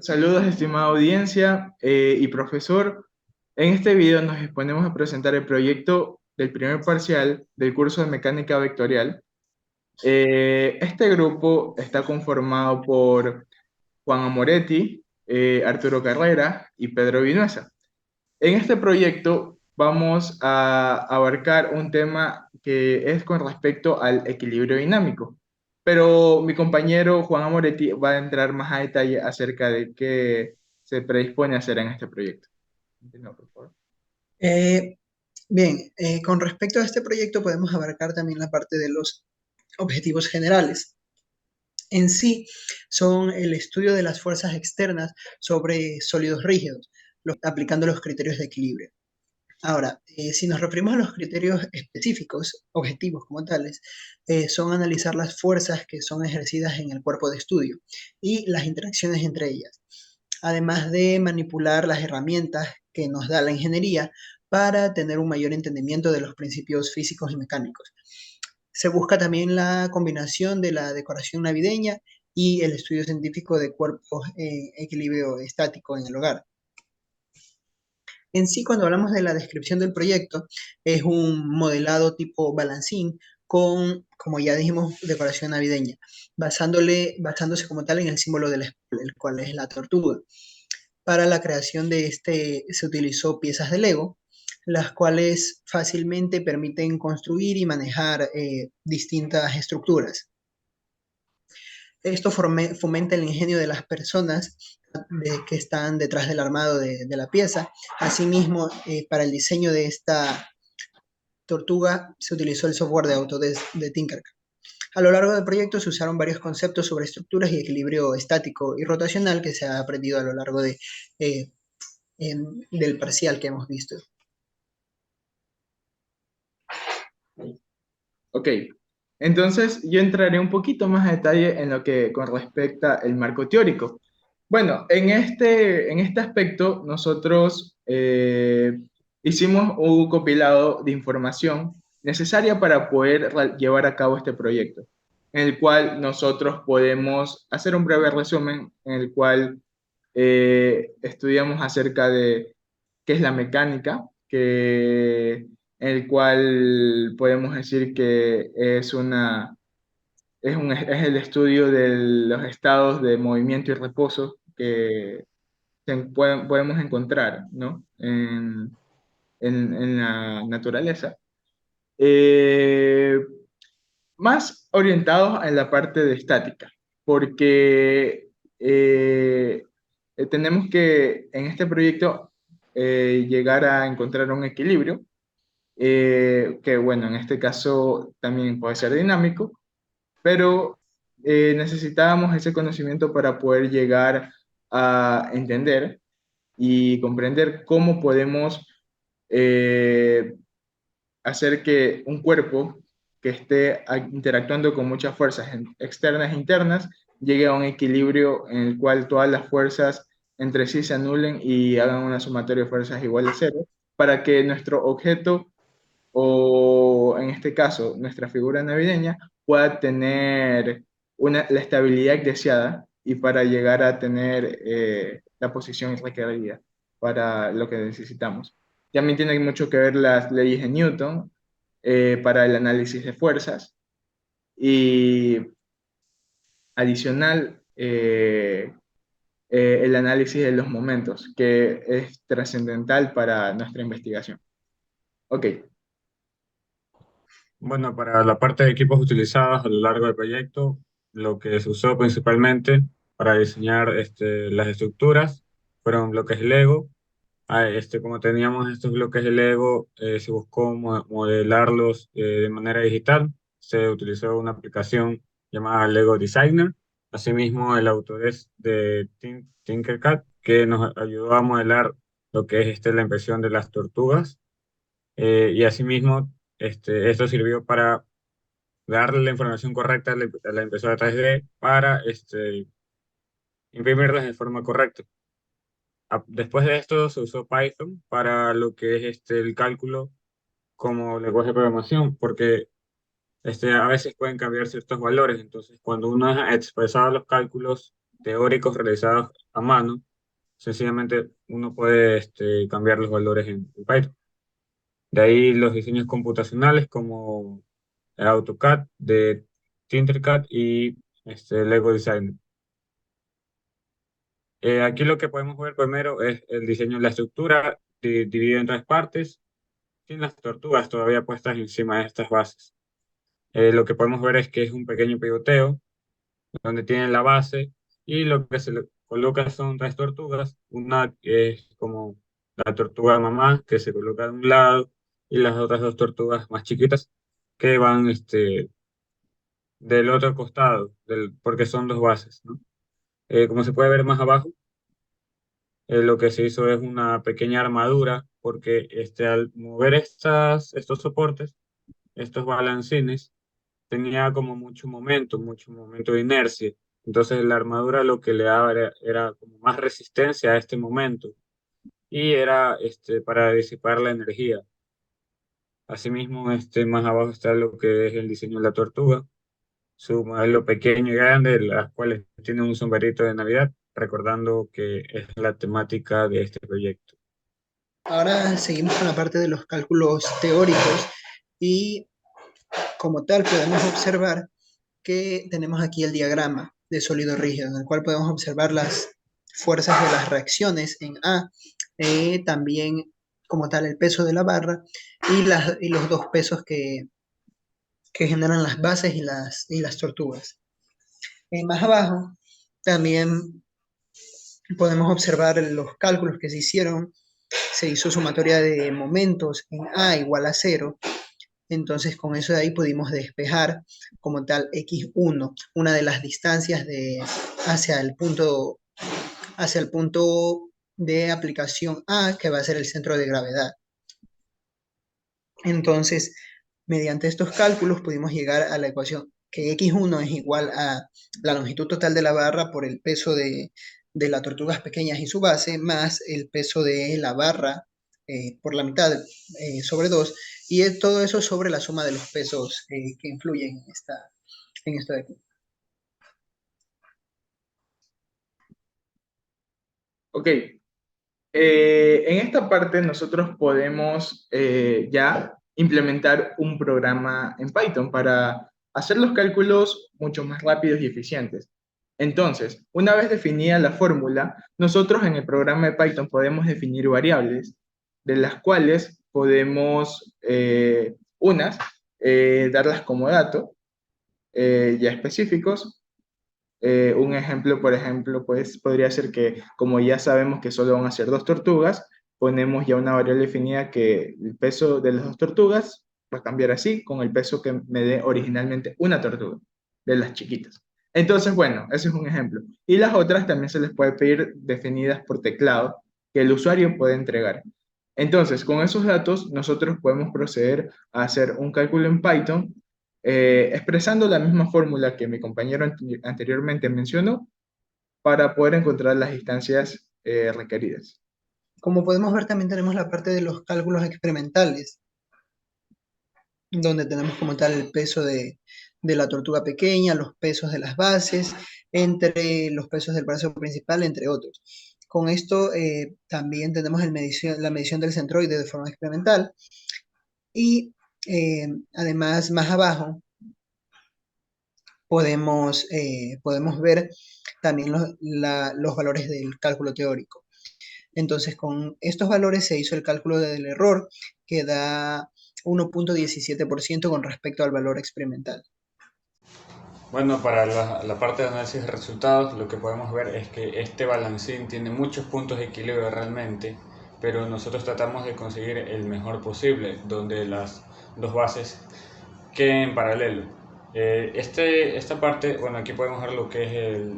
Saludos, estimada audiencia y profesor. En este video nos exponemos a presentar el proyecto del primer parcial del curso de mecánica vectorial. Este grupo está conformado por Juan Amoretti, Arturo Carrera y Pedro Vinuesa. En este proyecto vamos a abarcar un tema que es con respecto al equilibrio dinámico, pero mi compañero Juan Amoretti va a entrar más a detalle acerca de qué se predispone a hacer en este proyecto. Continúa, por favor. Eh, Bien, con respecto a este proyecto podemos abarcar también la parte de los objetivos generales. En sí, son el estudio de las fuerzas externas sobre sólidos rígidos, aplicando los criterios de equilibrio. Ahora, si nos referimos a los criterios específicos, objetivos como tales, son analizar las fuerzas que son ejercidas en el cuerpo de estudio y las interacciones entre ellas, además de manipular las herramientas que nos da la ingeniería para tener un mayor entendimiento de los principios físicos y mecánicos. Se busca también la combinación de la decoración navideña y el estudio científico de cuerpos en equilibrio estático en el hogar. En sí, cuando hablamos de la descripción del proyecto, es un modelado tipo balancín con, como ya dijimos, decoración navideña, basándose como tal en el símbolo de la escuela, el cual es la tortuga. Para la creación de este se utilizó piezas de Lego, las cuales fácilmente permiten construir y manejar distintas estructuras. Esto fomenta el ingenio de las personas que están detrás del armado de la pieza. Asimismo, para el diseño de esta tortuga se utilizó el software de Autodesk de Tinkercad. A lo largo del proyecto se usaron varios conceptos sobre estructuras y equilibrio estático y rotacional que se ha aprendido a lo largo eh, del parcial que hemos visto. Ok, entonces yo entraré un poquito más a detalle en lo que con respecta el marco teórico. Bueno, en este aspecto nosotros hicimos un compilado de información necesaria para poder llevar a cabo este proyecto, en el cual nosotros podemos hacer un breve resumen en el cual estudiamos acerca de qué es la mecánica, en el cual podemos decir que es el estudio de los estados de movimiento y reposo que podemos encontrar, ¿no? En la naturaleza. Eh, Más orientados en la parte de estática, porque tenemos que en este proyecto llegar a encontrar un equilibrio, que bueno, en este caso también puede ser dinámico, pero necesitábamos ese conocimiento para poder llegar a entender y comprender cómo podemos eh, hacer que un cuerpo que esté interactuando con muchas fuerzas externas e internas llegue a un equilibrio en el cual todas las fuerzas entre sí se anulen y hagan una sumatoria de fuerzas igual a cero, para que nuestro objeto, o en este caso nuestra figura navideña, pueda tener la estabilidad deseada y para llegar a tener la posición requerida para lo que necesitamos. También tiene mucho que ver las leyes de Newton para el análisis de fuerzas y adicional el análisis de los momentos, que es trascendental para nuestra investigación. Ok, Bueno, para la parte de equipos utilizados a lo largo del proyecto, lo que se usó principalmente para diseñar las estructuras fueron bloques Lego. Como teníamos estos bloques de Lego, se buscó modelarlos de manera digital. Se utilizó una aplicación llamada Lego Designer. Asimismo, el Autodesk de Tinkercad, que nos ayudó a modelar lo que es la impresión de las tortugas. Y asimismo, esto sirvió para darle la información correcta a la impresora 3D para imprimirlas de forma correcta. Después de esto se usó Python para lo que es el cálculo como lenguaje de programación, porque a veces pueden cambiar ciertos valores. Entonces, cuando uno ha expresado los cálculos teóricos realizados a mano. Sencillamente uno puede cambiar los valores en Python. De ahí los diseños computacionales como AutoCAD, de Tinkercad y Lego Designer. Aquí lo que podemos ver primero es el diseño de la estructura, dividido en tres partes, sin las tortugas todavía puestas encima de estas bases. Lo que podemos ver es que es un pequeño pivoteo, donde tiene la base, y lo que se le coloca son tres tortugas. Una que es como la tortuga mamá, que se coloca de un lado, y las otras dos tortugas más chiquitas, que van del otro costado, porque son dos bases, ¿no? Como se puede ver más abajo, lo que se hizo es una pequeña armadura, porque al mover estos soportes, estos balancines, tenía como mucho momento de inercia. Entonces la armadura lo que le daba era como más resistencia a este momento, y era para disipar la energía. Asimismo, más abajo está lo que es el diseño de la tortuga, su modelo pequeño y grande, las cuales tienen un sombrerito de Navidad, recordando que es la temática de este proyecto. Ahora seguimos con la parte de los cálculos teóricos y como tal podemos observar que tenemos aquí el diagrama de sólido rígido, en el cual podemos observar las fuerzas de las reacciones en A, también como tal el peso de la barra y los dos pesos que generan las bases y las tortugas. Más abajo también podemos observar los cálculos que se hicieron. Se hizo sumatoria de momentos en A igual a 0. Entonces con eso de ahí pudimos despejar como tal x1, una de las distancias hacia hacia el punto de aplicación A, que va a ser el centro de gravedad. Entonces, mediante estos cálculos pudimos llegar a la ecuación que x1 es igual a la longitud total de la barra por el peso de las tortugas pequeñas y su base, más el peso de la barra por la mitad sobre 2, y todo eso sobre la suma de los pesos que influyen en esto de aquí. Ok, en esta parte nosotros podemos ya implementar un programa en Python para hacer los cálculos mucho más rápidos y eficientes. Entonces, una vez definida la fórmula, nosotros en el programa de Python podemos definir variables, de las cuales podemos, darlas como dato, ya específicos. Un ejemplo, por ejemplo, pues podría ser que, como ya sabemos que solo van a ser dos tortugas, ponemos ya una variable definida que el peso de las dos tortugas va a cambiar así con el peso que me dé originalmente una tortuga, de las chiquitas. Entonces, bueno, ese es un ejemplo. Y las otras también se les puede pedir definidas por teclado, que el usuario puede entregar. Entonces, con esos datos, nosotros podemos proceder a hacer un cálculo en Python, expresando la misma fórmula que mi compañero anteriormente mencionó, para poder encontrar las instancias requeridas. Como podemos ver, también tenemos la parte de los cálculos experimentales, donde tenemos como tal el peso de la tortuga pequeña, los pesos de las bases, entre los pesos del brazo principal, entre otros. Con esto también tenemos la medición del centroide de forma experimental y además más abajo podemos ver también los valores del cálculo teórico. Entonces, con estos valores se hizo el cálculo del error, que da 1.17% con respecto al valor experimental. Bueno, para la parte de análisis de resultados, lo que podemos ver es que este balancín tiene muchos puntos de equilibrio realmente, pero nosotros tratamos de conseguir el mejor posible, donde las dos bases queden en paralelo. Esta parte, bueno, aquí podemos ver lo que es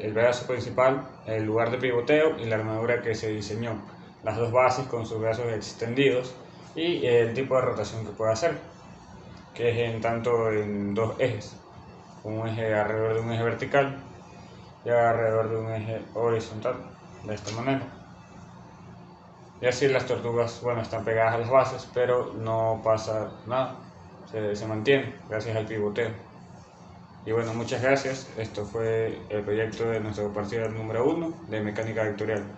el brazo principal, el lugar de pivoteo y la armadura que se diseñó, las dos bases con sus brazos extendidos y el tipo de rotación que puede hacer, que es en dos ejes, un eje alrededor de un eje vertical y alrededor de un eje horizontal, de esta manera. Y así las tortugas, bueno, están pegadas a las bases, pero no pasa nada, se mantiene gracias al pivoteo. Y bueno, muchas gracias. Esto fue el proyecto de nuestro parcial número 1 de mecánica vectorial.